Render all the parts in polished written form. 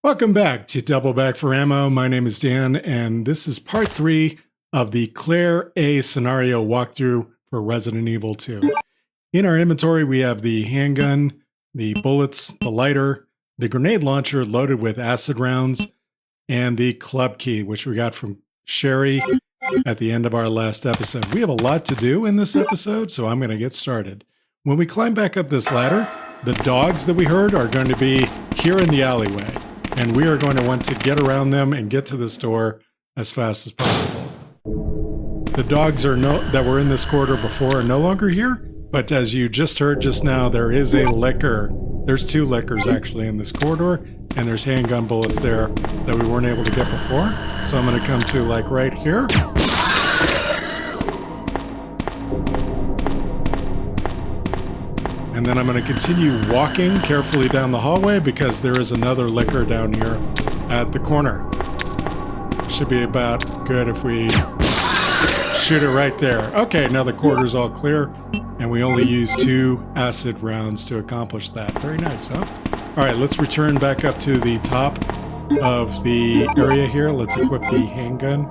Welcome back to Double Back for Ammo. My name is Dan, and this is part 3 of the Claire A scenario walkthrough for Resident Evil 2. In our inventory, we have the handgun, the bullets, the lighter, the grenade launcher loaded with acid rounds, and the club key, which we got from Sherry at the end of our last episode. We have a lot to do in this episode, so I'm going to get started. When we climb back up this ladder, the dogs that we heard are going to be here in the alleyway. And we are going to want to get around them and get to this door as fast as possible. The dogs that were in this corridor before are no longer here, but as you just heard just now, there is a licker. There's 2 lickers actually in this corridor, and there's handgun bullets there that we weren't able to get before. So I'm going to come to like right here. And then I'm going to continue walking carefully down the hallway because there is another licker down here at the corner. Should be about good if we shoot it right there. Okay, now the corridor's all clear, and we only use 2 acid rounds to accomplish that. Very nice, huh? All right, let's return back up to the top of the area here. Let's equip the handgun,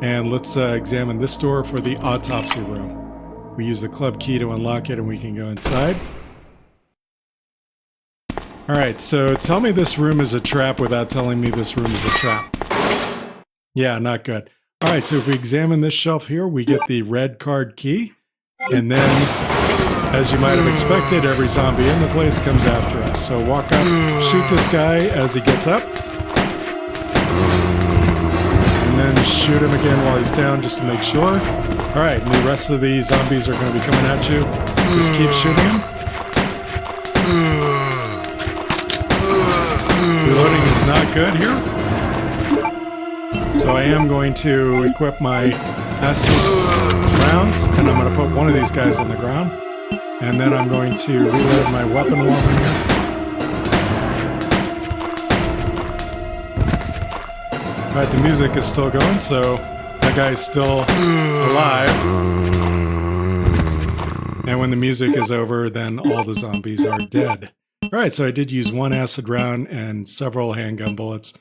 and let's examine this door for the autopsy room. We use the club key to unlock it, and we can go inside. All right, so tell me this room is a trap without telling me this room is a trap. Yeah, not good. All right, so if we examine this shelf here, we get the red card key. And then, as you might have expected, every zombie in the place comes after us. So walk up, shoot this guy as he gets up. And then shoot him again while he's down just to make sure. All right, and the rest of the zombies are going to be coming at you. Just keep shooting him. Reloading is not good here. So I am going to equip my acid rounds, and I'm going to put one of these guys on the ground. And then I'm going to reload my weapon while I'm here. Alright, the music is still going, so that guy's still alive. And when the music is over, then all the zombies are dead. Alright, so I did use 1 acid round and several handgun bullets.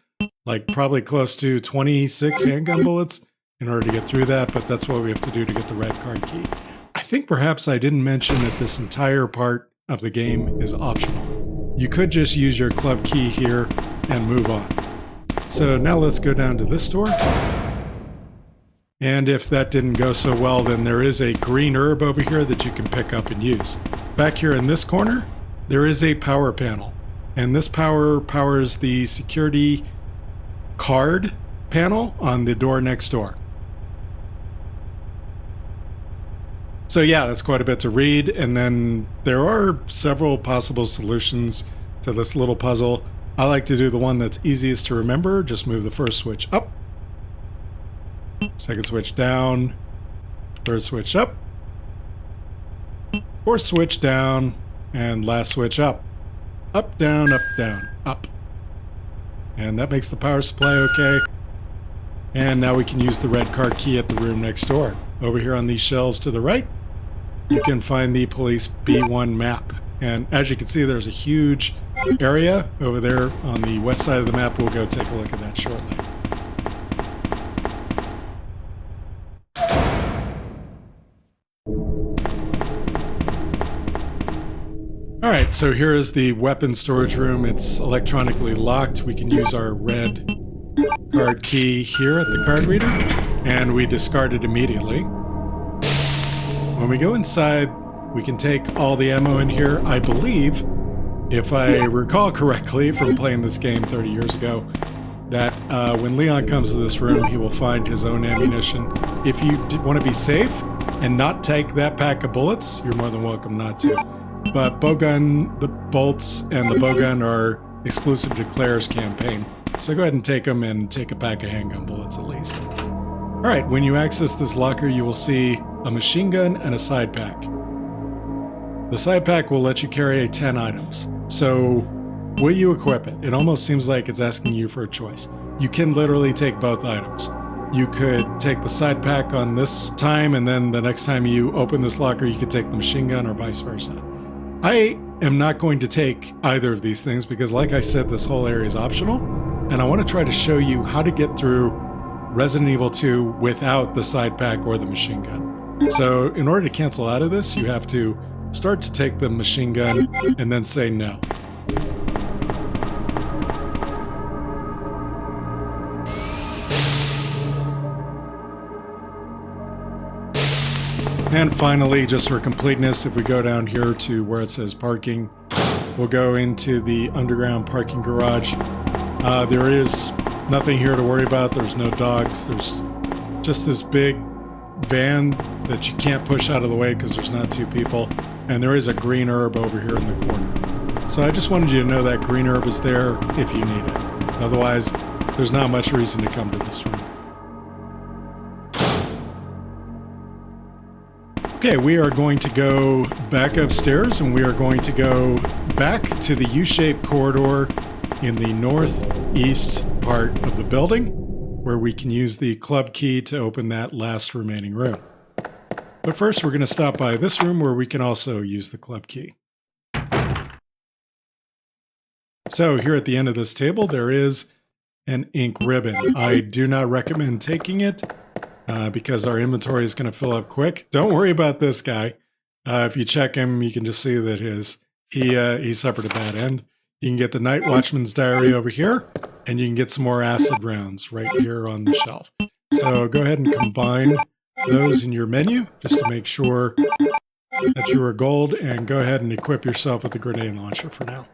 Like probably close to 26 handgun bullets in order to get through that, but that's what we have to do to get the red card key. I think perhaps I didn't mention that this entire part of the game is optional. You could just use your club key here and move on. So now let's go down to this door. And if that didn't go so well, then there is a green herb over here that you can pick up and use. Back here in this corner, there is a power panel. And this powers the security card panel on the door next door. So yeah, that's quite a bit to read, and then there are several possible solutions to this little puzzle. I like to do the one that's easiest to remember. Just move the first switch up, second switch down, third switch up, fourth switch down, and last switch up. Up, down, up. And that makes the power supply okay. And now we can use the red card key at the room next door. Over here on these shelves to the right, you can find the police B1 map. And as you can see, there's a huge area over there on the west side of the map. We'll go take a look at that shortly. Alright, so here is the weapon storage room. It's electronically locked. We can use our red card key here at the card reader, and we discard it immediately. When we go inside, we can take all the ammo in here. I believe, if I recall correctly from playing this game 30 years ago, that when Leon comes to this room, he will find his own ammunition. If you want to be safe and not take that pack of bullets, you're more than welcome not to. But bowgun, the bolts and the bowgun are exclusive to Claire's campaign. So go ahead and take them and take a pack of handgun bullets at least. Alright, when you access this locker, you will see a machine gun and a side pack. The side pack will let you carry 10 items. So will you equip it? It almost seems like it's asking you for a choice. You can literally take both items. You could take the side pack on this time, and then the next time you open this locker, you could take the machine gun, or vice versa. I am not going to take either of these things because, like I said, this whole area is optional. and I want to try to show you how to get through Resident Evil 2 without the side pack or the machine gun. So in order to cancel out of this, you have to start to take the machine gun and then say no. And finally, just for completeness, if we go down here to where it says parking, we'll go into the underground parking garage. There is nothing here to worry about. There's no dogs. There's just this big van that you can't push out of the way because there's not two people. And there is a green herb over here in the corner. So I just wanted you to know that green herb is there if you need it. Otherwise, there's not much reason to come to this room. Okay, we are going to go back upstairs and we are going to go back to the U-shaped corridor in the northeast part of the building where we can use the club key to open that last remaining room. But first we're going to stop by this room where we can also use the club key. So here at the end of this table there is an ink ribbon. I do not recommend taking it. Because our inventory is going to fill up quick. Don't worry about this guy. If you check him, you can just see that he suffered a bad end. You can get the Night Watchman's Diary over here, and you can get some more acid rounds right here on the shelf. So go ahead and combine those in your menu just to make sure that you are gold, and go ahead and equip yourself with the grenade launcher for now.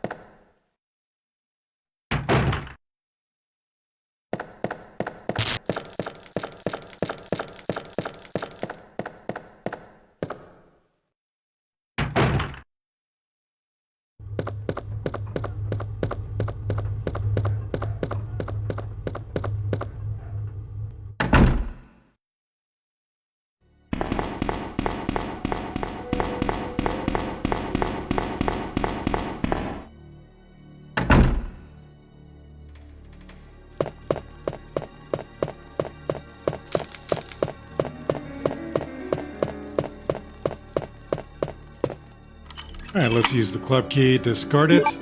Alright, let's use the club key, discard it.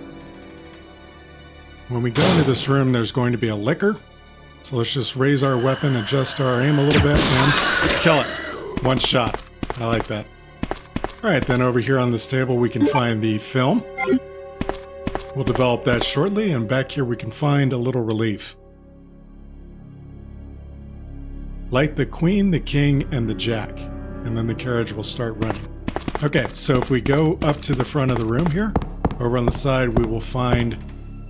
When we go into this room, there's going to be a liquor. So let's just raise our weapon, adjust our aim a little bit, and kill it. One shot. I like that. Alright, then over here on this table we can find the film. We'll develop that shortly, and back here we can find a little relief. Light the Queen, the King, and the Jack. And then the carriage will start running. Okay, so if we go up to the front of the room here, over on the side we will find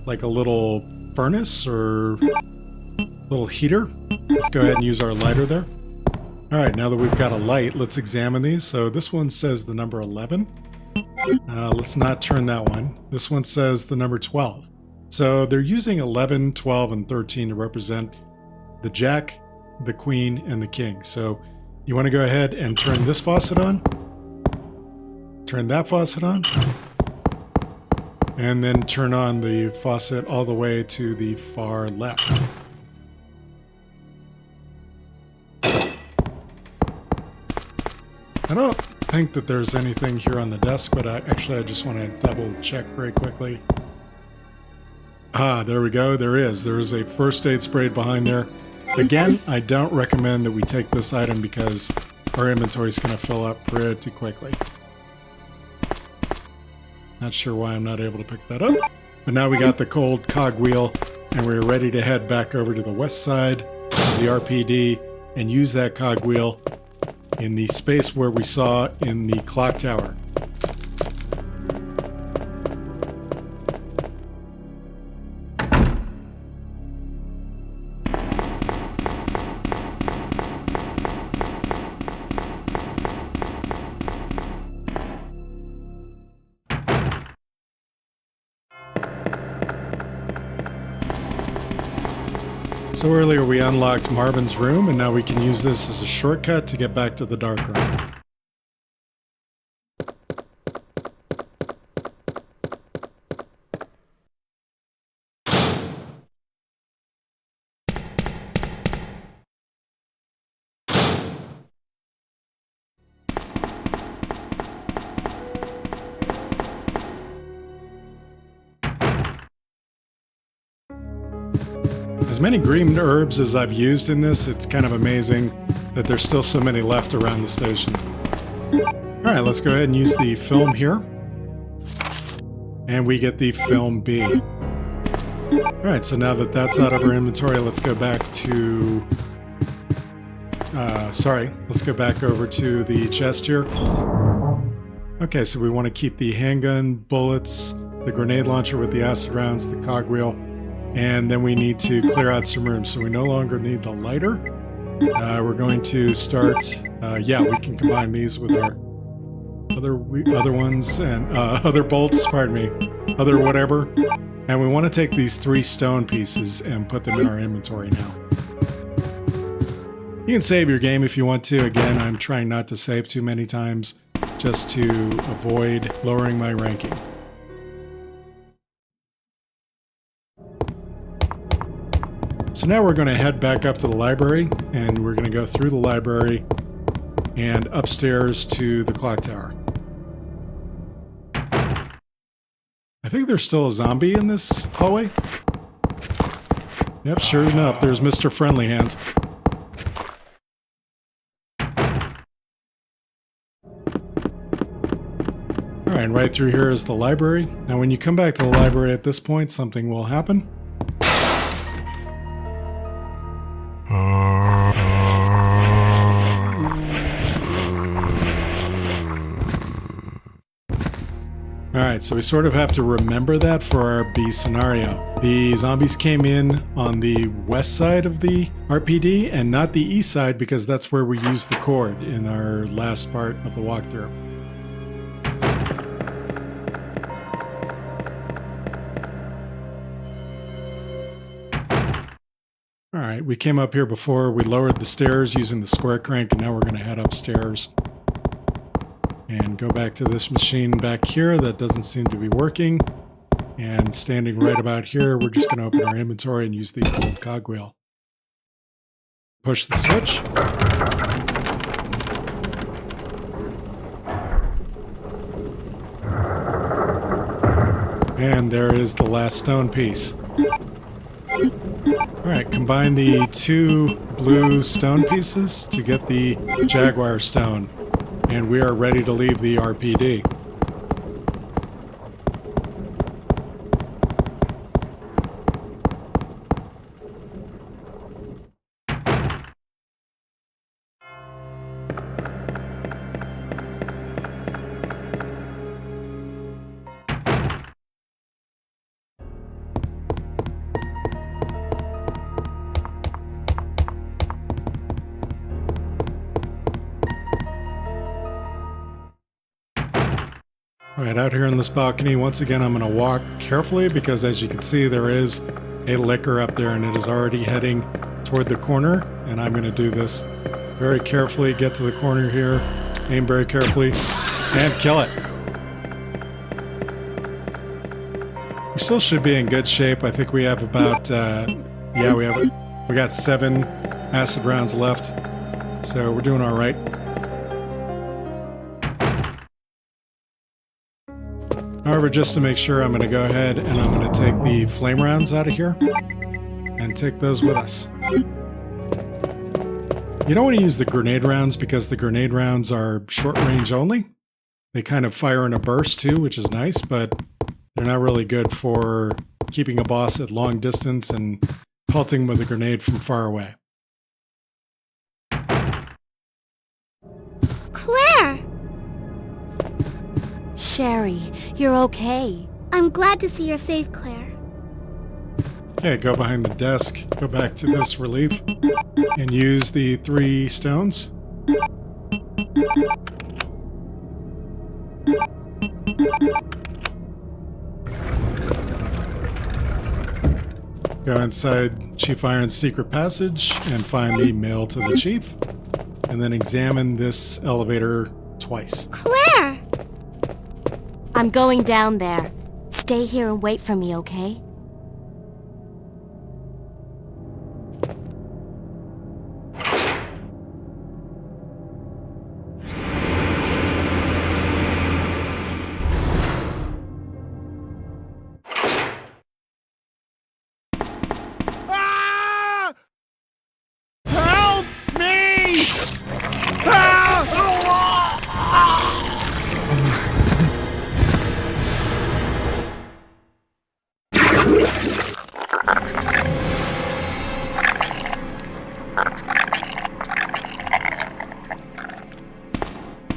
like a little furnace or little heater. Let's go ahead and use our lighter there. Alright, now that we've got a light, let's examine these. So this one says the number 11. Let's not turn that one. This one says the number 12. So they're using 11, 12, and 13 to represent the Jack, the Queen, and the King. So you want to go ahead and turn this faucet on. Turn that faucet on, and then turn on the faucet all the way to the far left. I don't think that there's anything here on the desk, but I just want to double check very quickly. Ah, there we go. There is a first aid spray behind there. Again, I don't recommend that we take this item because our inventory is going to fill up pretty quickly. Not sure why I'm not able to pick that up. But now we got the cold cogwheel, and we're ready to head back over to the west side of the RPD and use that cogwheel in the space where we saw in the clock tower. So earlier we unlocked Marvin's room, and now we can use this as a shortcut to get back to the dark room. As many green herbs as I've used in this, it's kind of amazing that there's still so many left around the station. Alright, let's go ahead and use the film here. And we get the film B. Alright, so now that that's out of our inventory, let's go back to... let's go back over to the chest here. Okay, so we want to keep the handgun, bullets, the grenade launcher with the acid rounds, the cogwheel, and then we need to clear out some room. So we no longer need the lighter. We're going to start... yeah, we can combine these with our other ones and other bolts, pardon me, other whatever. And we want to take these 3 stone pieces and put them in our inventory now. You can save your game if you want to. Again, I'm trying not to save too many times just to avoid lowering my ranking. So now we're going to head back up to the library, and we're going to go through the library and upstairs to the clock tower. I think there's still a zombie in this hallway. Yep, sure enough, there's Mr. Friendly Hands. Alright, and right through here is the library. Now when you come back to the library at this point, something will happen. Alright, so we sort of have to remember that for our B scenario. The zombies came in on the west side of the RPD and not the east side because that's where we used the cord in our last part of the walkthrough. Alright, we came up here before, we lowered the stairs using the square crank, and now we're going to head upstairs. And go back to this machine back here that doesn't seem to be working. And standing right about here, we're just going to open our inventory and use the gold cogwheel. Push the switch. And there is the last stone piece. Alright, combine the 2 blue stone pieces to get the jaguar stone. And we are ready to leave the RPD. Alright, out here on this balcony, once again I'm going to walk carefully because as you can see there is a licker up there and it is already heading toward the corner, and I'm going to do this very carefully, get to the corner here, aim very carefully, and kill it. We still should be in good shape. I think we have about, yeah, we got 7 acid rounds left, so we're doing alright. However, just to make sure, I'm going to go ahead and I'm going to take the flame rounds out of here and take those with us. You don't want to use the grenade rounds because the grenade rounds are short range only. They kind of fire in a burst too, which is nice, but they're not really good for keeping a boss at long distance and pelting with a grenade from far away. Claire! Sherry, you're okay. I'm glad to see you're safe, Claire. Okay, go behind the desk, go back to this relief, and use the 3 stones. Go inside Chief Iron's secret passage and find the mail to the chief, and then examine this elevator twice. Claire! I'm going down there. Stay here and wait for me, okay?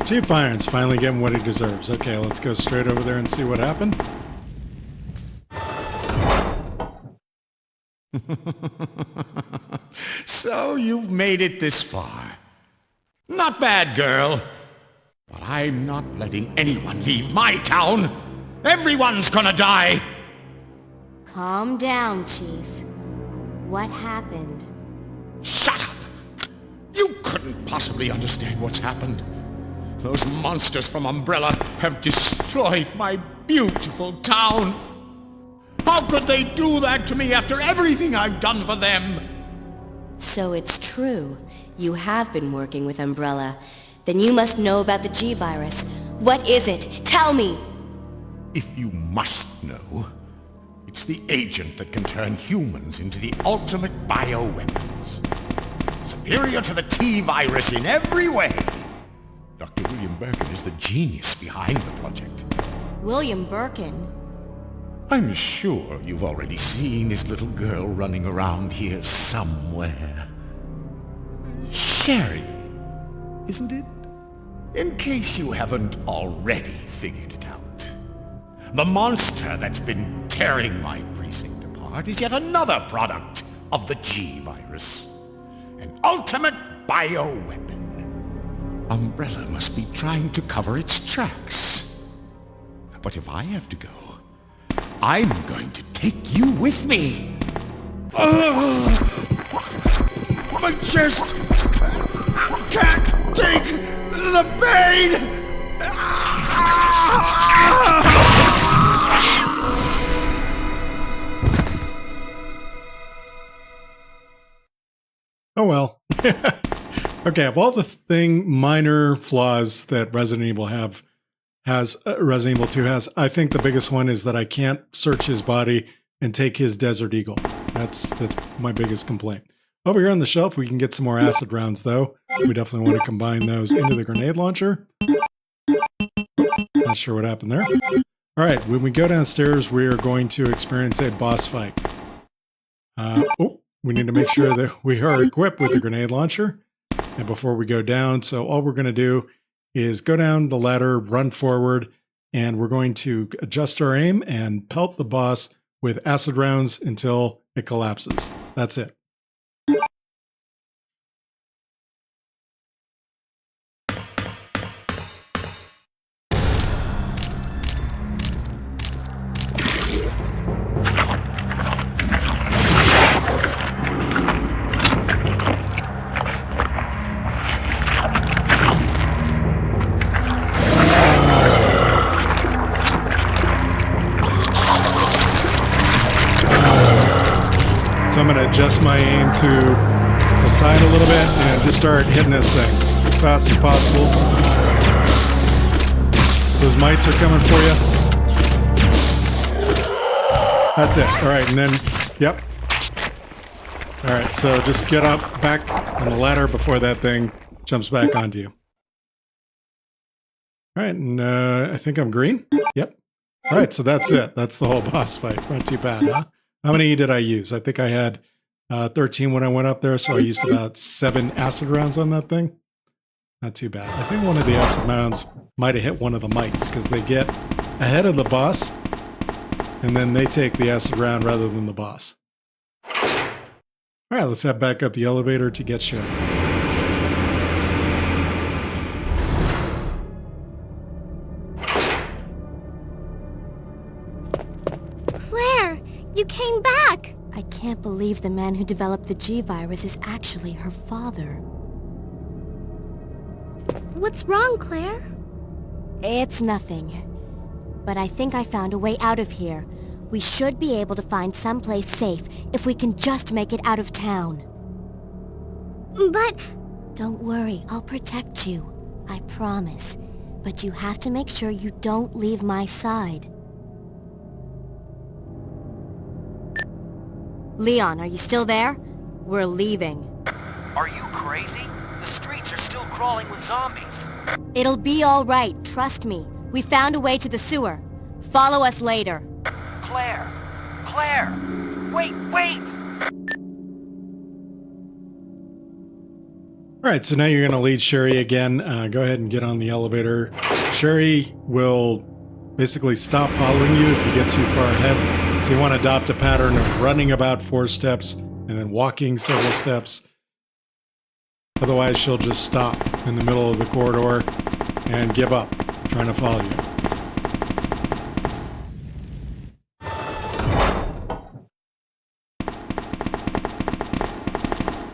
Chief Irons finally getting what he deserves. Okay, let's go straight over there and see what happened. So you've made it this far. Not bad, girl. But I'm not letting anyone leave my town. Everyone's gonna die. Calm down, Chief. What happened? Shut up! You couldn't possibly understand what's happened. Those monsters from Umbrella have destroyed my beautiful town. How could they do that to me after everything I've done for them? So it's true. You have been working with Umbrella. Then you must know about the G-Virus. What is it? Tell me! If you must know, it's the agent that can turn humans into the ultimate bioweapons. Superior to the T-Virus in every way. Dr. William Birkin is the genius behind the project. William Birkin? I'm sure you've already seen his little girl running around here somewhere. Sherry, isn't it? In case you haven't already figured it out. The monster that's been tearing my precinct apart is yet another product of the G-Virus. An ultimate bioweapon. Umbrella must be trying to cover its tracks. But if I have to go, I'm going to take you with me. My chest can't take the pain. Oh well. Okay, of all the minor flaws that Resident Evil Resident Evil 2 has, I think the biggest one is that I can't search his body and take his Desert Eagle. That's my biggest complaint. Over here on the shelf, we can get some more acid rounds, though. We definitely want to combine those into the grenade launcher. Not sure what happened there. All right, when we go downstairs, we are going to experience a boss fight. We need to make sure that we are equipped with the grenade launcher. And before we go down, so all we're going to do is go down the ladder, run forward, and we're going to adjust our aim and pelt the boss with acid rounds until it collapses. That's it. So I'm going to adjust my aim to the side a little bit and just start hitting this thing as fast as possible. Those mites are coming for you. That's it. All right, and then, yep. All right, so just get up back on the ladder before that thing jumps back onto you. All right, and I think I'm green. Yep. All right, so that's it. That's the whole boss fight. Not too bad, huh? How many did I use? I think I had 13 when I went up there, so I used about 7 acid rounds on that thing. Not too bad. I think one of the acid rounds might have hit one of the mites, because they get ahead of the boss, and then they take the acid round rather than the boss. All right, let's head back up the elevator to get Sherry. Claire, you came back! I can't believe the man who developed the G-Virus is actually her father. What's wrong, Claire? It's nothing. But I think I found a way out of here. We should be able to find someplace safe if we can just make it out of town. But... Don't worry, I'll protect you. I promise. But you have to make sure you don't leave my side. Leon, are you still there? We're leaving. Are you crazy? The streets are still crawling with zombies. It'll be all right, trust me. We found a way to the sewer. Follow us later. Claire! Claire! Wait! All right, so now you're going to lead Sherry again. Go ahead and get on the elevator. Sherry will basically stop following you if you get too far ahead. So you want to adopt a pattern of running about 4 steps and then walking several steps. Otherwise, she'll just stop in the middle of the corridor and give up trying to follow you.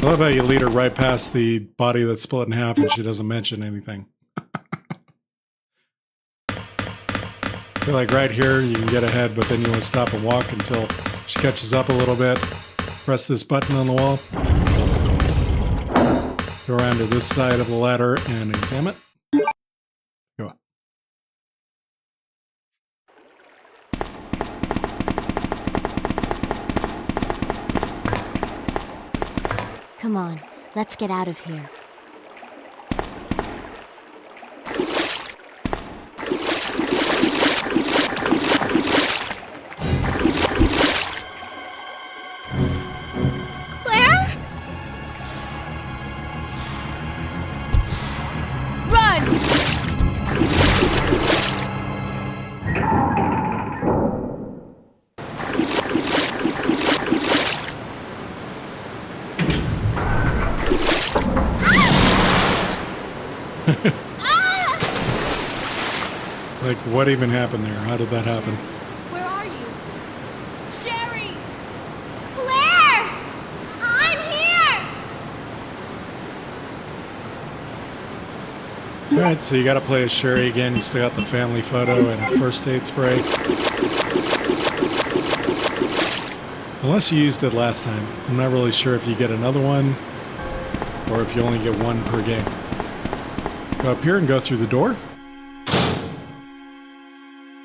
I love how you lead her right past the body that's split in half and she doesn't mention anything. So like right here, you can get ahead, but then you want to stop and walk until she catches up a little bit. Press this button on the wall. Go around to this side of the ladder and examine it. Go up. Come on, let's get out of here. Claire? Like, what even happened there? How did that happen? Where are you? Sherry! Claire! I'm here! Alright, so you gotta play as Sherry again. You still got the family photo and a first aid spray. Unless you used it last time. I'm not really sure if you get another one or if you only get one per game. Go up here and go through the door.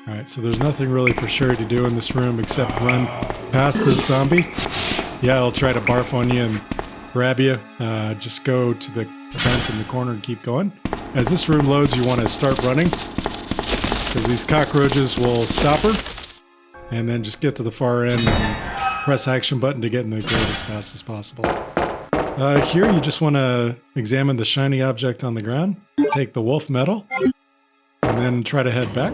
Alright, so there's nothing really for Sherry to do in this room except run past this zombie. Yeah, I'll try to barf on you and grab you. Just go to the vent in the corner and keep going. As this room loads, you want to start running, because these cockroaches will stop her. And then just get to the far end and press action button to get in the grate as fast as possible. Here, you just want to examine the shiny object on the ground. Take the wolf medal, and then try to head back.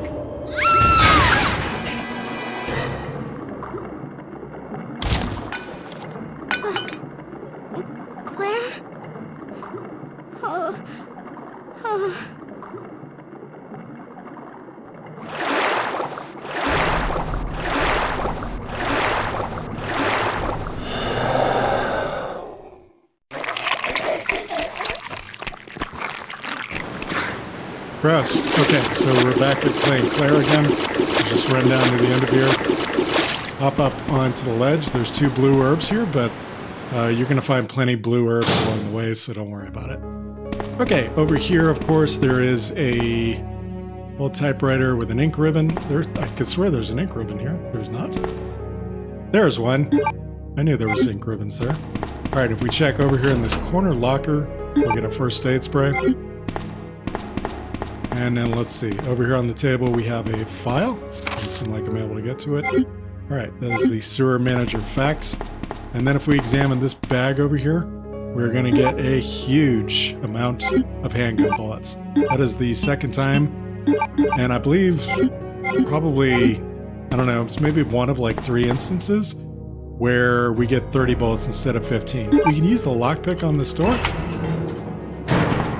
Claire? Oh. Oh. Gross. Okay, so we're back at playing Claire again. Let's just run down to the end of here. Hop up onto the ledge. There's 2 blue herbs here, but you're going to find plenty blue herbs along the way, so don't worry about it. Okay, over here, of course, there is a old typewriter with an ink ribbon. I could swear there's an ink ribbon here. There's not. There's one. I knew there was ink ribbons there. All right, if we check over here in this corner locker, we'll get a first aid spray. And then let's see, over here on the table we have a file. Doesn't seem like I'm able to get to it. Alright, that is the sewer manager facts. And then if we examine this bag over here, we're going to get a huge amount of handgun bullets. That is the second time, and I believe probably, I don't know, it's maybe one of like 3 instances where we get 30 bullets instead of 15. We can use the lockpick on this door,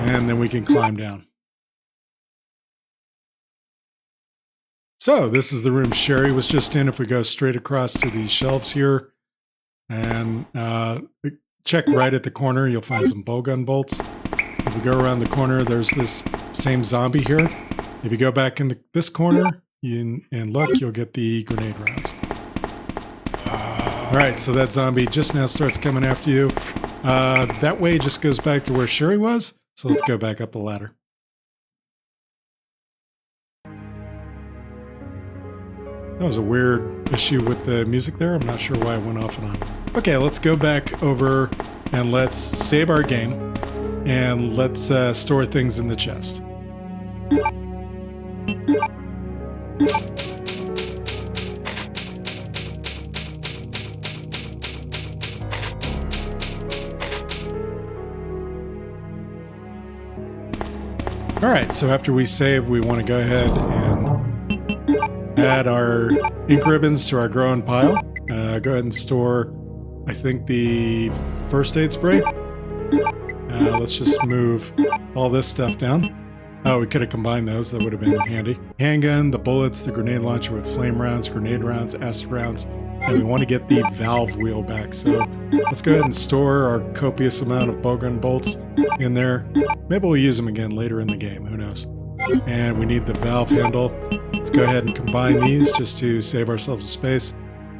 and then we can climb down. So, this is the room Sherry was just in. If we go straight across to these shelves here and check right at the corner, you'll find some bowgun bolts. If we go around the corner, there's this same zombie here. If you go back in this corner and look, you'll get the grenade rounds. Alright, so that zombie just now starts coming after you. That way just goes back to where Sherry was. So let's go back up the ladder. That was a weird issue with the music there. I'm not sure why it went off and on. Okay, let's go back over and let's save our game. And let's store things in the chest. All right, so after we save, we want to go ahead and add our ink ribbons to our growing pile. Go ahead and store, I think, the first aid spray. Let's just move all this stuff down. Oh, we could have combined those. That would have been handy. Handgun, the bullets, the grenade launcher with flame rounds, grenade rounds, acid rounds, and we want to get the valve wheel back. So let's go ahead and store our copious amount of bowgun bolts in there. Maybe we'll use them again later in the game. Who knows? And we need the valve handle. Let's go ahead and combine these just to save ourselves a space.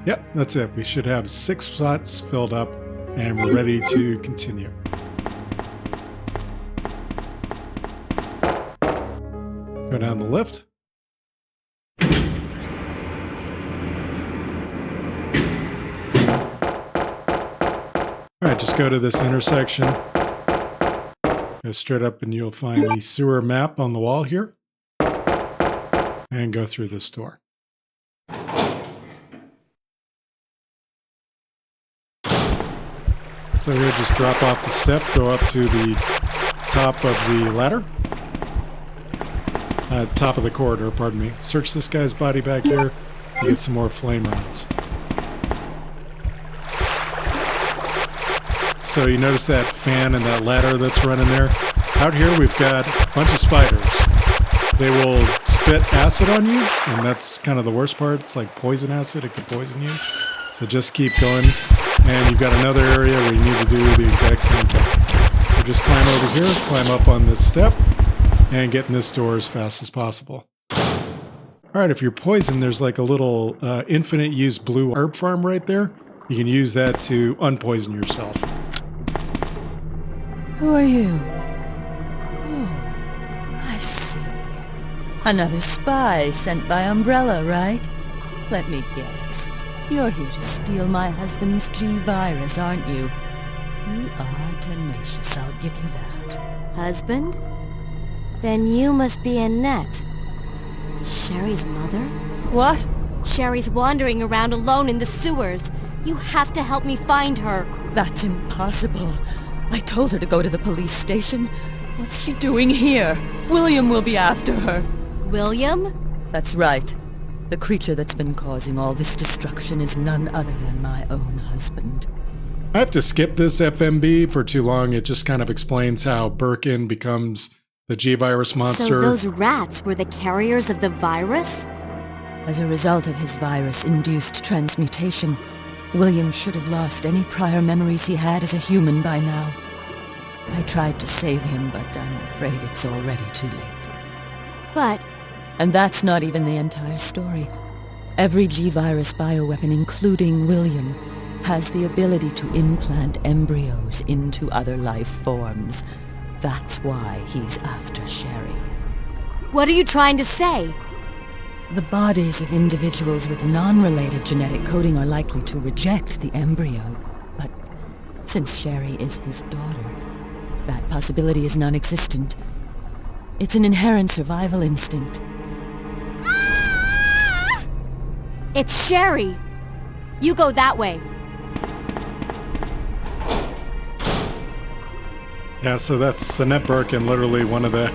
Yep, that's it. We should have 6 slots filled up, and we're ready to continue. Go down the lift. All right, just go to this intersection. Go straight up and you'll find the sewer map on the wall here. And go through this door. So here, just drop off the step, go up to the top of the ladder. Top of the corridor, pardon me. Search this guy's body back here to get some more flame rounds. So you notice that fan and that ladder that's running there? Out here we've got a bunch of spiders. They will spit acid on you, and that's kind of the worst part. It's like poison acid, it could poison you. So just keep going, and you've got another area where you need to do the exact same thing. So just climb over here, climb up on this step, and get in this door as fast as possible. Alright, if you're poisoned, there's like a little infinite use blue herb farm right there. You can use that to unpoison yourself. Who are you? Oh, I see. Another spy sent by Umbrella, right? Let me guess. You're here to steal my husband's G-Virus, aren't you? You are tenacious, I'll give you that. Husband? Then you must be Annette. Sherry's mother? What? Sherry's wandering around alone in the sewers. You have to help me find her. That's impossible. I told her to go to the police station. What's she doing here? William will be after her. William? That's right. The creature that's been causing all this destruction is none other than my own husband. I have to skip this FMB for too long. It just kind of explains how Birkin becomes the G-Virus monster. So those rats were the carriers of the virus? As a result of his virus-induced transmutation, William should have lost any prior memories he had as a human by now. I tried to save him, but I'm afraid it's already too late. But... And that's not even the entire story. Every G-Virus bioweapon, including William, has the ability to implant embryos into other life forms. That's why he's after Sherry. what are you trying to say? The bodies of individuals with non-related genetic coding are likely to reject the embryo, but since Sherry is his daughter, that possibility is non-existent. It's an inherent survival instinct. It's Sherry! You go that way. Yeah, so that's Annette Birkin, literally one of the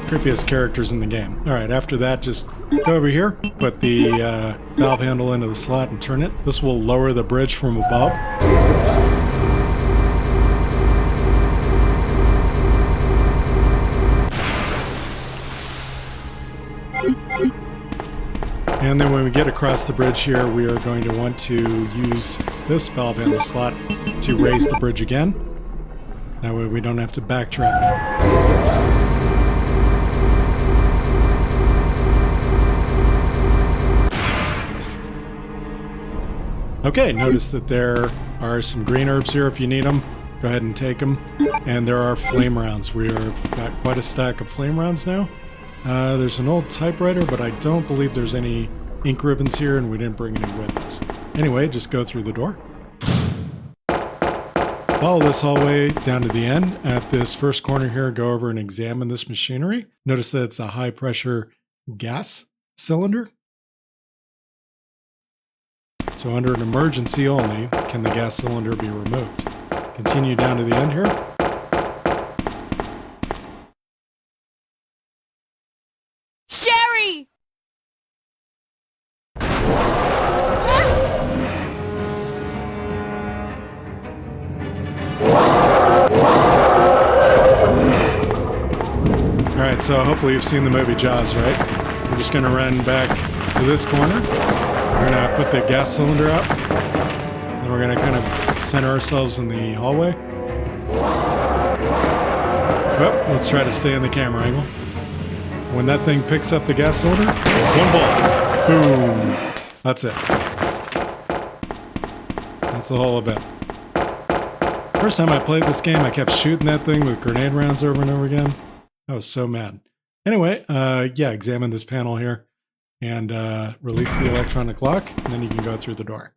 creepiest characters in the game. Alright, after that, just go over here, put the valve handle into the slot and turn it. This will lower the bridge from above. And then when we get across the bridge here, we are going to want to use this valve handle slot to raise the bridge again. That way we don't have to backtrack. Okay, notice that there are some green herbs here if you need them. Go ahead and take them. And there are flame rounds. We've got quite a stack of flame rounds now. There's an old typewriter, but I don't believe there's any ink ribbons here, and we didn't bring any with us. Anyway, just go through the door. Follow this hallway down to the end. At this first corner here, go over and examine this machinery. Notice that it's a high-pressure gas cylinder. So under an emergency only can the gas cylinder be removed. Continue down to the end here. Alright, so hopefully you've seen the movie Jaws, right? We're just going to run back to this corner. We're going to put the gas cylinder out. And we're going to kind of center ourselves in the hallway. Well, let's try to stay in the camera angle. When that thing picks up the gas cylinder, one ball. Boom. That's it. That's the whole event. First time I played this game, I kept shooting that thing with grenade rounds over and over again. I was so mad. Anyway, yeah, examine this panel here and release the electronic lock, and then you can go through the door.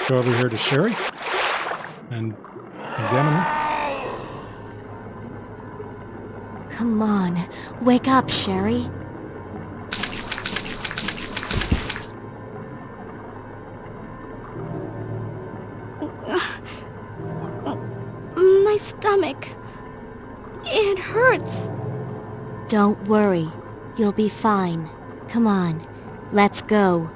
Go over here to Sherry and examine her. Come on, wake up, Sherry. My stomach. It hurts. Don't worry, you'll be fine. Come on, let's go.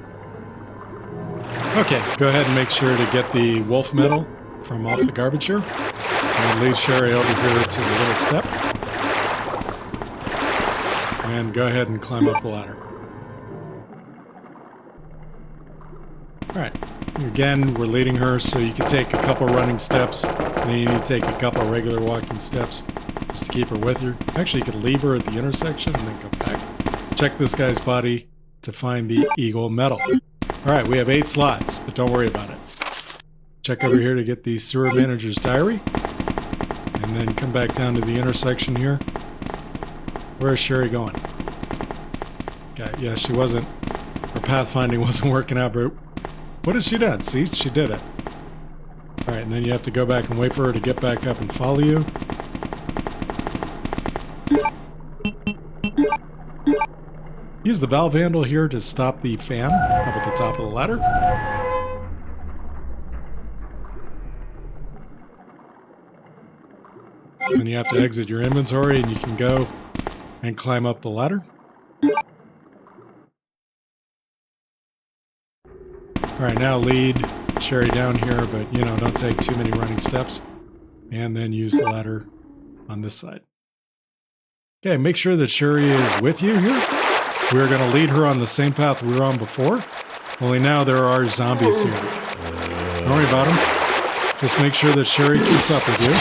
Okay, go ahead and make sure to get the wolf medal from off the garbage here. And lead Sherry over here to the little step. And go ahead and climb up the ladder. Alright, again, we're leading her so you can take a couple running steps. Then you need to take a couple regular walking steps just to keep her with you. Actually, you could leave her at the intersection and then come back. Check this guy's body to find the Eagle medal. Alright, we have 8 slots, but don't worry about it. Check over here to get the sewer manager's diary. And then come back down to the intersection here. Where is Sherry going? Okay, yeah, she wasn't... Her pathfinding wasn't working out, but... What has she done? See, she did it. Alright, and then you have to go back and wait for her to get back up and follow you. Use the valve handle here to stop the fan up at the top of the ladder. Then you have to exit your inventory and you can go and climb up the ladder. Alright, now lead Sherry down here, but you know, don't take too many running steps. And then use the ladder on this side. Okay, make sure that Sherry is with you here. We're going to lead her on the same path we were on before. Only now there are zombies here. Don't worry about them. Just make sure that Sherry keeps up with you.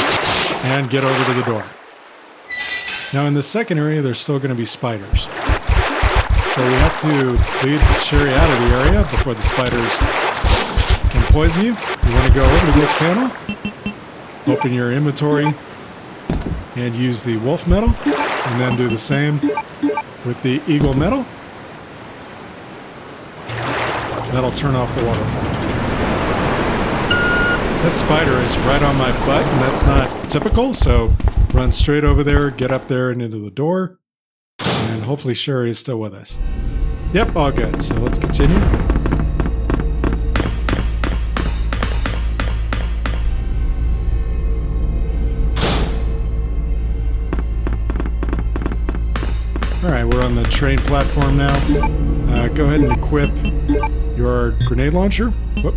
And get over to the door. Now in the second area, there's still going to be spiders. So we have to lead Sherry out of the area before the spiders can poison you. You want to go over to this panel. Open your inventory. And use the wolf medal. And then do the same with the Eagle medal. That'll turn off the waterfall. That spider is right on my butt, and that's not typical, so run straight over there, get up there and into the door, and hopefully Sherry is still with us. Yep, all good, so let's continue. Alright, we're on the train platform now. Go ahead and equip your grenade launcher. Whoop.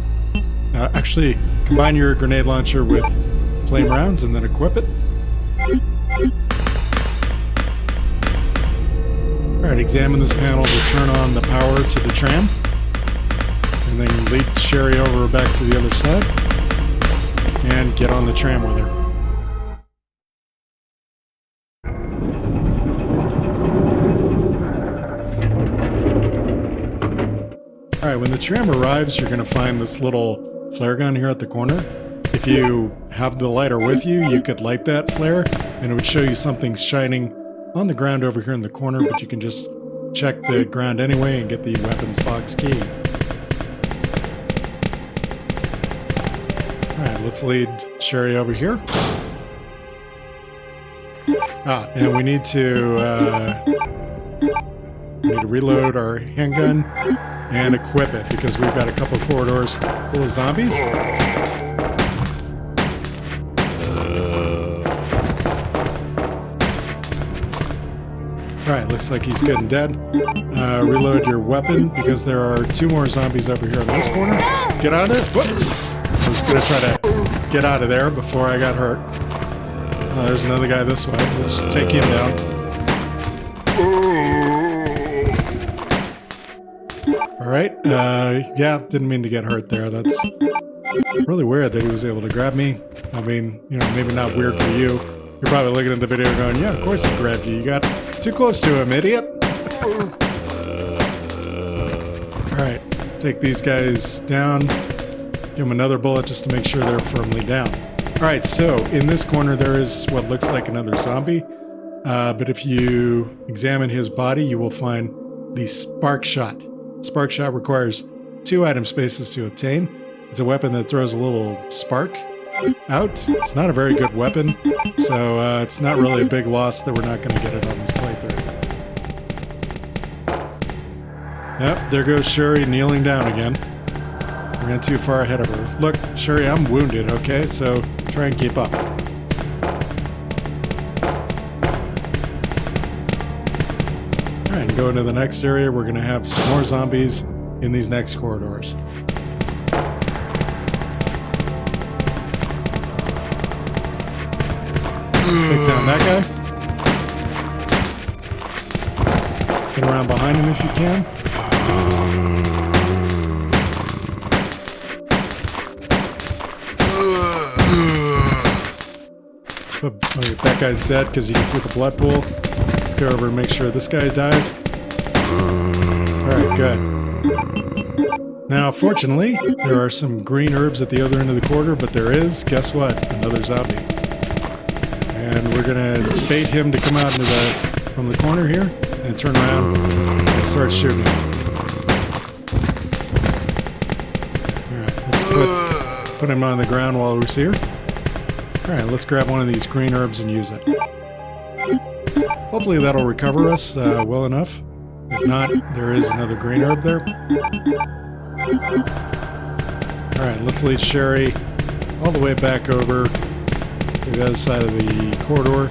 Actually, combine your grenade launcher with flame rounds and then equip it. Alright, examine this panel to turn on the power to the tram. And then lead Sherry over back to the other side. And get on the tram with her. Alright, when the tram arrives, you're going to find this little flare gun here at the corner. If you have the lighter with you, you could light that flare, and it would show you something shining on the ground over here in the corner, but you can just check the ground anyway and get the weapons box key. Alright, let's lead Sherry over here. And we need to reload our handgun and equip it because we've got a couple of corridors full of zombies. Alright, looks like he's good and dead. Reload your weapon because there are 2 more zombies over here in this corner. Get out of there! Whoop. I was gonna try to get out of there before I got hurt. Oh, there's another guy this way. Let's take him down. Alright, yeah, didn't mean to get hurt there. That's really weird that he was able to grab me. I mean, you know, maybe not weird for you. You're probably looking at the video going, yeah, of course he grabbed you. You got too close to him, idiot. Alright, take these guys down. Give them another bullet just to make sure they're firmly down. Alright, so in this corner there is what looks like another zombie. But if you examine his body, you will find the Spark Shot. Spark Shot requires 2 item spaces to obtain. It's a weapon that throws a little spark out. It's not a very good weapon, so it's not really a big loss that we're not going to get it on this playthrough. Yep, there goes Sherry kneeling down again. We ran too far ahead of her. Look, Sherry, I'm wounded, okay? So try and keep up. Alright, go into the next area. We're going to have some more zombies in these next corridors. Take down that guy. Get around behind him if you can. Okay, that guy's dead because you can see the blood pool. Let's go over and make sure this guy dies. Alright, good. Now, fortunately, there are some green herbs at the other end of the corridor, but there is, guess what? Another zombie. And we're gonna bait him to come out into from the corner here and turn around and start shooting. Alright, let's put him on the ground while we're here. Alright, let's grab one of these green herbs and use it. Hopefully that'll recover us well enough. If not, there is another green herb there. Alright, let's lead Sherry all the way back over to the other side of the corridor.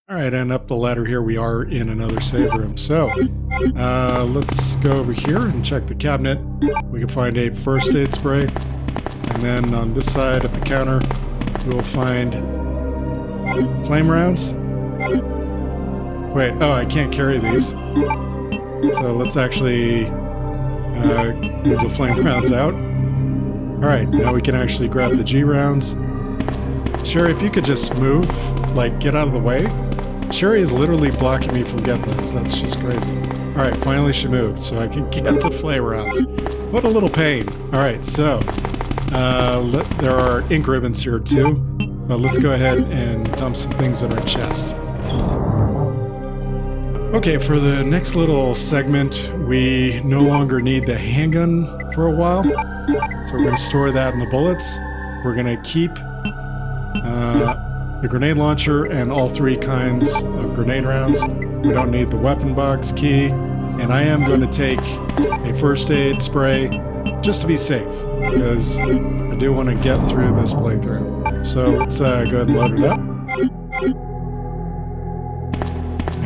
Alright, and up the ladder here we are in another save room. So, let's go over here and check the cabinet. We can find a first aid spray. And then on this side of the counter, we will find flame rounds. Wait, oh, I can't carry these. So let's actually move the flame rounds out. Alright, now we can actually grab the G rounds. Sherry, if you could just move, like, get out of the way. Sherry is literally blocking me from getting those. That's just crazy. Alright, finally she moved, so I can get the flame rounds. What a little pain. Alright, so there are ink ribbons here too, but let's go ahead and dump some things in our chest. Okay, for the next little segment, we no longer need the handgun for a while, so we're going to store that in the bullets. We're going to keep the grenade launcher and all 3 kinds of grenade rounds. We don't need the weapon box key, and I am going to take a first aid spray just to be safe, because I do want to get through this playthrough. So let's go ahead and load it up.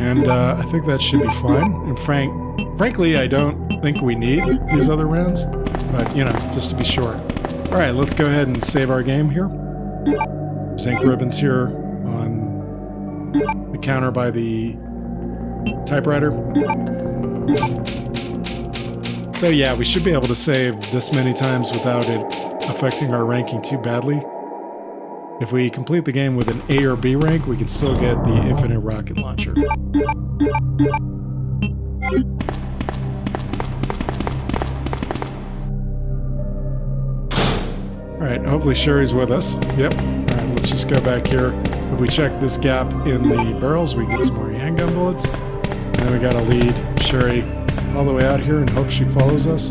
And I think that should be fine. And frankly, I don't think we need these other rounds, but you know, just to be sure. Alright, let's go ahead and save our game here. There's ink ribbons here on the counter by the typewriter. So yeah, we should be able to save this many times without it affecting our ranking too badly. If we complete the game with an A or B rank, we can still get the infinite rocket launcher. Alright, hopefully Sherry's with us. Yep. Alright, let's just go back here. If we check this gap in the barrels, we get some more handgun bullets. And then we gotta lead Sherry all the way out here and hope she follows us.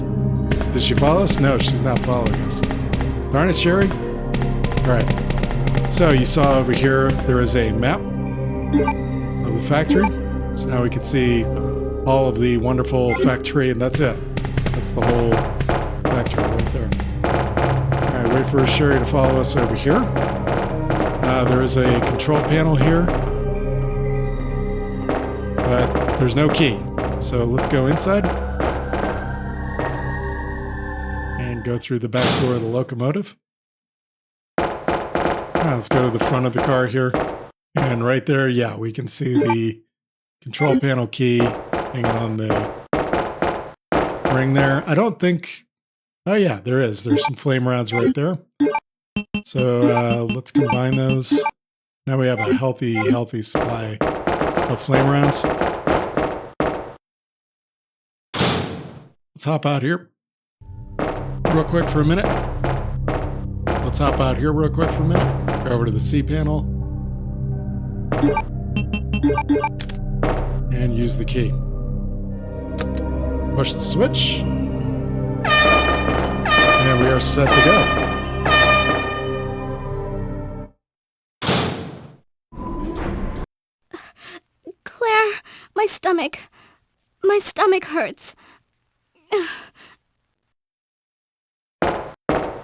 Did she follow us? No, she's not following us. Darn it, Sherry. Alright. So you saw over here, there is a map of the factory. So now we can see all of the wonderful factory, and that's it. That's the whole factory right there. Alright, wait for Sherry to follow us over here. There is a control panel here, but there's no key. So let's go inside. And go through the back door of the locomotive. Let's go to the front of the car here. And right there, yeah, we can see the control panel key hanging on the ring there. I don't think... Oh yeah, there is. There's some flame rounds right there. So let's combine those. Now we have a healthy supply of flame rounds. Let's hop out here real quick for a minute. Let's hop out here real quick for a minute. Go over to the C panel. And use the key. Push the switch. And we are set to go. Claire, my stomach. My stomach hurts.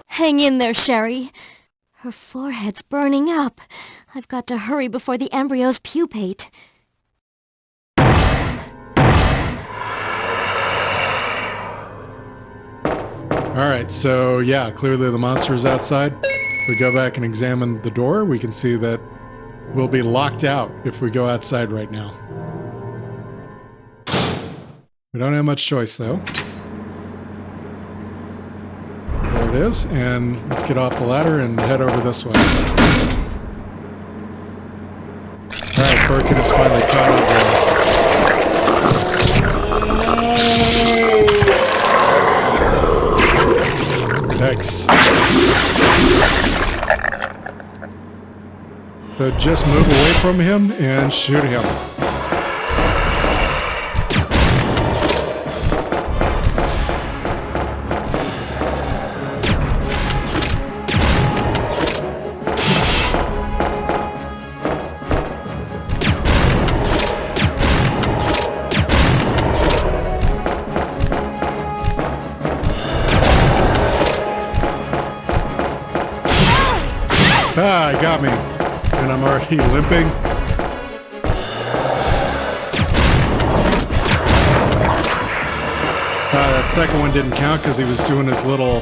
Hang in there, Sherry. Her forehead's burning up. I've got to hurry before the embryos pupate. Alright, so yeah, clearly the monster is outside. We go back and examine the door. We can see that we'll be locked out if we go outside right now. We don't have much choice though. There it is, and let's get off the ladder and head over this way. Alright, Birkin is finally caught up with us. X. So just move away from him and shoot him. Ah, he got me. And I'm already limping. That second one didn't count because he was doing his little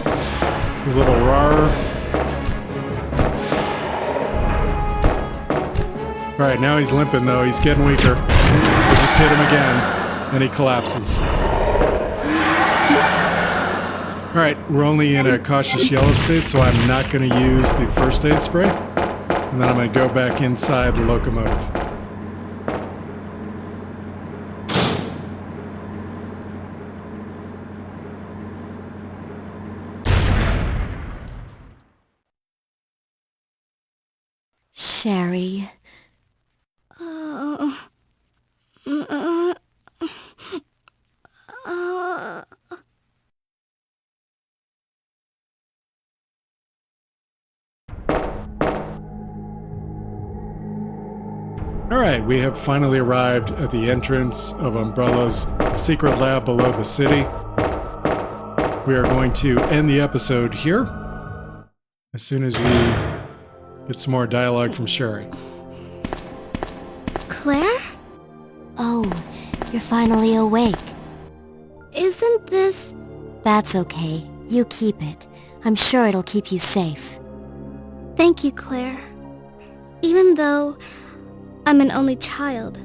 rar. Alright, now he's limping though. He's getting weaker. So just hit him again. And he collapses. Alright, we're only in a cautious yellow state, so I'm not going to use the first aid spray. And then I'm going to go back inside the locomotive. Sherry. Alright, we have finally arrived at the entrance of Umbrella's secret lab below the city. We are going to end the episode here as soon as we get some more dialogue from Sherry. Claire? Oh, you're finally awake. Isn't this... That's okay. You keep it. I'm sure it'll keep you safe. Thank you, Claire. Even though I'm an only child,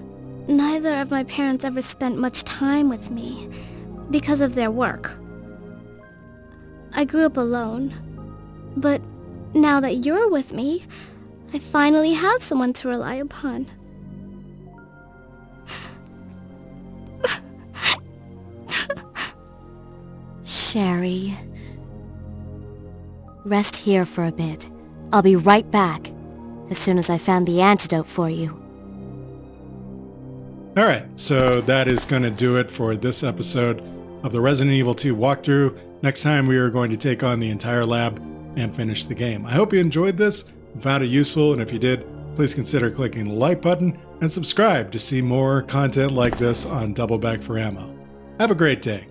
neither of my parents ever spent much time with me because of their work. I grew up alone, but now that you're with me, I finally have someone to rely upon. Sherry. Rest here for a bit. I'll be right back, as soon as I found the antidote for you. Alright, so that is going to do it for this episode of the Resident Evil 2 walkthrough. Next time we are going to take on the entire lab and finish the game. I hope you enjoyed this and found it useful, and if you did, please consider clicking the like button and subscribe to see more content like this on Double Back for Ammo. Have a great day.